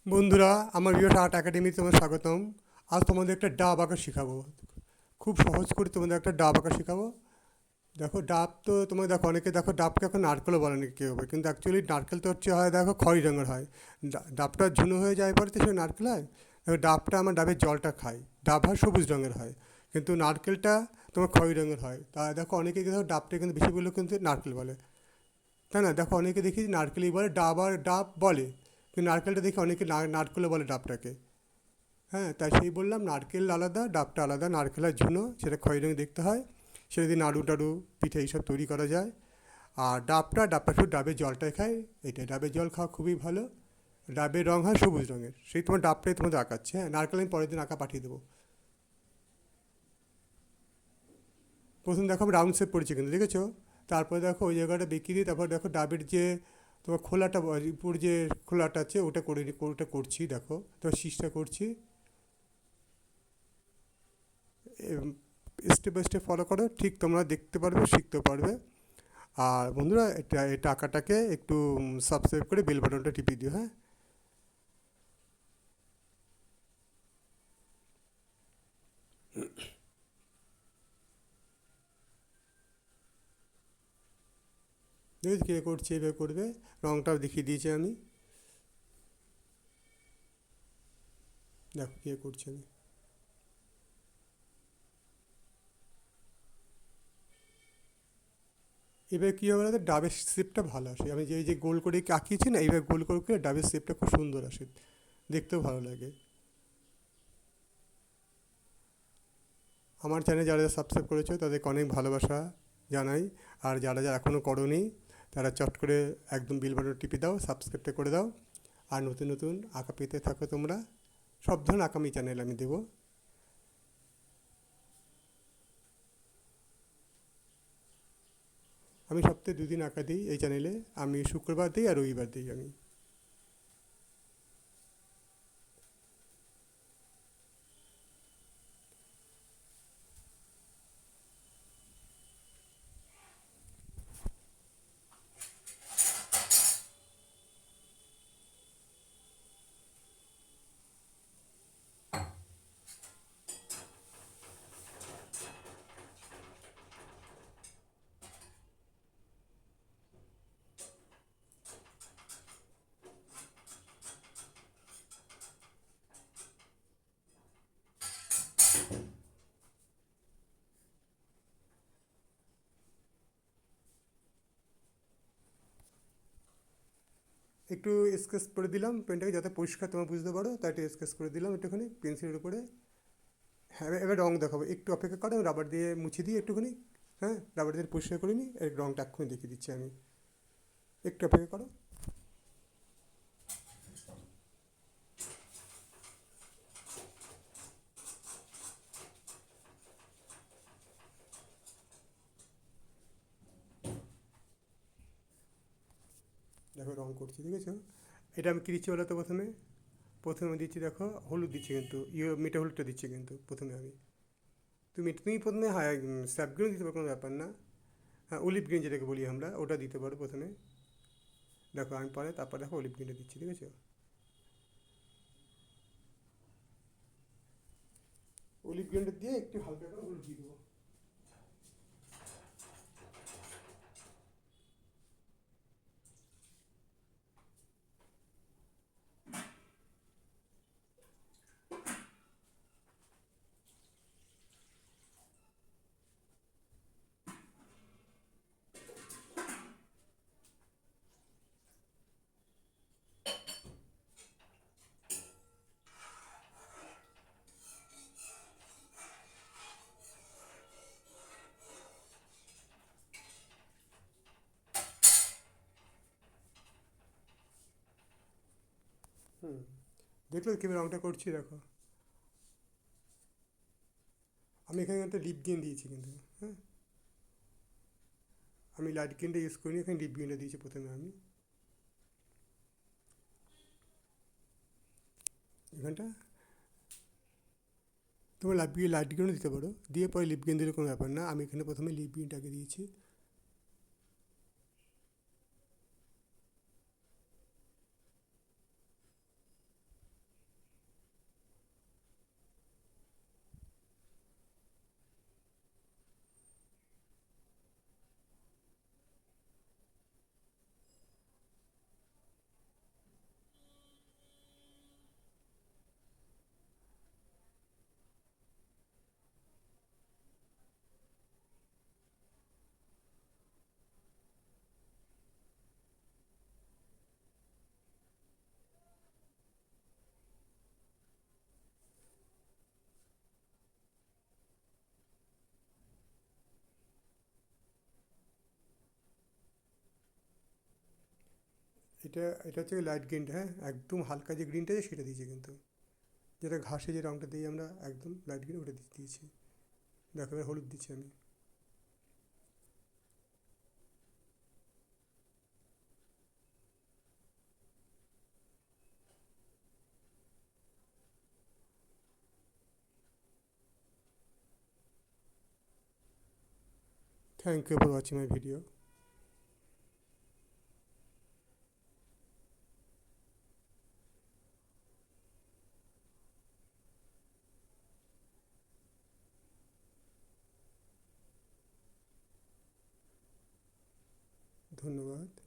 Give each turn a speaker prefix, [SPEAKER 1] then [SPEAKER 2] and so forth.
[SPEAKER 1] বন্ধুরা, আমার বিভাস আর্ট একাডেমিতে তোমার স্বাগতম। আজ তোমাদের একটা ডাব আঁকা শেখাবো। খুব সহজ করে তোমাদের একটা ডাব আঁকা শেখাবো। দেখো ডাব তো তোমার দেখো অনেকে দেখো ডাবকে এখন নারকেলও বলে নাকি কেউ, কিন্তু অ্যাকচুয়ালি নারকেল তো হচ্ছে হয় দেখো খয়েরি রঙের হয়। ডাবটা ঝুনো হয়ে যায় পরে তো সে নারকেল হয়। দেখো ডাবটা আমার ডাবের জলটা খায়, ডাব হয় সবুজ রঙের হয়, কিন্তু নারকেলটা তোমার খয়েরি রঙের হয়। তা দেখো অনেকে দেখো ডাবটা কিন্তু বেশিগুলো কিন্তু নারকেল বলে, তাই না? দেখো অনেকে দেখি নারকেলই বলে, ডাব আর ডাব বলে, কিন্তু নারকেলটা দেখি অনেকে নারকেলও বলে ডাবটাকে। হ্যাঁ, তাই সেই বললাম নারকেল আলাদা, ডাবটা আলাদা। নারকেলের ঝুনো সেটা খয়েরি রঙে দেখতে হয়, সেটা দিয়ে নাড়ু টাড়ু পিঠে এইসব তৈরি করা যায়। আর ডাবটা শুধু ডাবের জলটাই খায়। এটাই ডাবের জল খাওয়া খুবই ভালো। ডাবের রঙ হয় সবুজ রঙের, সেই তোমার ডাবটাই তোমাদের আঁকাচ্ছে। হ্যাঁ, নারকেল আমি পরের দিন আঁকা পাঠিয়ে দেবো। প্রথম দেখো আমি রাউন্ড শেপ করেছি কিন্তু, দেখেছো? তারপরে দেখো ওই জায়গাটা বেঁকিয়ে দিয়ে তারপর দেখো ডাবের যে তোমার খোলাটা উপর যে খোলাটা আছে ওটা করছি। দেখো তোমার শীষটা করছি। স্টেপ বাই স্টেপ ফলো করো, ঠিক তোমরা দেখতে পারবে, শিখতে পারবে। আর বন্ধুরা, এই টাকাটাকে একটু সাবস্ক্রাইব করে বেল বাটনটা টিপিয়ে দিও। হ্যাঁ, দেখি কে করছে, এভাবে করবে। রঙটাও দেখিয়ে দিয়েছি আমি, দেখো কে করছে আমি। এবার কী হবে বলতো, ডাবের শেপটা ভালো আসে। আমি যে এই যে গোল করে আঁকিয়েছি না, এইভাবে গোল করে করে ডাবের শেপটা খুব সুন্দর আসে, দেখতেও ভালো লাগে। আমার চ্যানেলে যারা সাবস্ক্রাইব করেছো তাদেরকে অনেক ভালোবাসা জানাই। আর যারা যারা এখনও করোনি তারা চট করে একদম বেল বাটন টিপে দাও, সাবস্ক্রাইবটা করে দাও। আর নতুন নতুন আঁকা পেতে থাকো তোমরা। সব ধরনের আঁকামি চ্যানেল আমি দেবো। আমি সপ্তাহে 2 দিন আঁকা দিই এই চ্যানেলে। আমি শুক্রবার দিই আর রবিবার দিই আমি। একটু স্কেচ করে দিলাম পেনটাকে, যাতে পরিষ্কার তোমরা বুঝতে পারো, তাই একটু স্কেচ করে দিলাম একটুখানি পেন্সিলের উপরে। হ্যাঁ, এবার রঙ দেখাবো, একটু অপেক্ষা করো, আমি রাবার দিয়ে মুছে দিই একটুখানি। হ্যাঁ, রাবার দিয়ে পরিষ্কার করে নিই, এর রঙটা এক্ষুনি দেখিয়ে দিচ্ছি আমি। একটু অপেক্ষা করো। দেখো রঙ করছি, দেখেছো? এটা আমি কী দিচ্ছি বলো তো? প্রথমে প্রথমে আমি দিচ্ছি দেখো হলুদ দিচ্ছি, কিন্তু মিঠা হলুদটা দিচ্ছি কিন্তু প্রথমে আমি। তুমি প্রথমে হ্যাঁ স্যাপ গ্রিন দিতে পারো, কোনো ব্যাপার না। হ্যাঁ, অলিভ গ্রিন যেটাকে বলি আমরা, ওটা দিতে পারো প্রথমে। দেখো আমি পরে তারপর দেখো অলিভ গ্রিনটা দিচ্ছি, ঠিক আছে? অলিভ গ্রিনটা দিয়ে একটু হালকা করে হলুদ দিয়ে দেবো। হুম, দেখলো কীভাবে রঙটা করছি? দেখো আমি এখানে একটা লিপ গ্রিন দিয়েছি কিন্তু। হ্যাঁ, আমি লাইট গ্রিনটা ইউজ করিনি, এখানে লিপ গ্রিনটা দিয়েছি প্রথমে আমি এখানটা। তোমার লাইট গ্রিনও দিতে পারো, দিয়ে পরে লিপ গ্রিন দিলে কোনো ব্যাপার না। আমি এখানে প্রথমে লিপ গ্রিনটাকে দিয়েছি। এটা এটা হচ্ছে লাইট গ্রিনটা, হ্যাঁ, একদম হালকা যে গ্রিনটা আছে সেটা দিয়েছি কিন্তু, যেটা ঘাসে যে রঙটা দিই আমরা একদম লাইট গ্রিন ওটা দিয়েছি। দেখো এবার হলুদ দিচ্ছি আমি। Thank you for watching my video. ধন্যবাদ।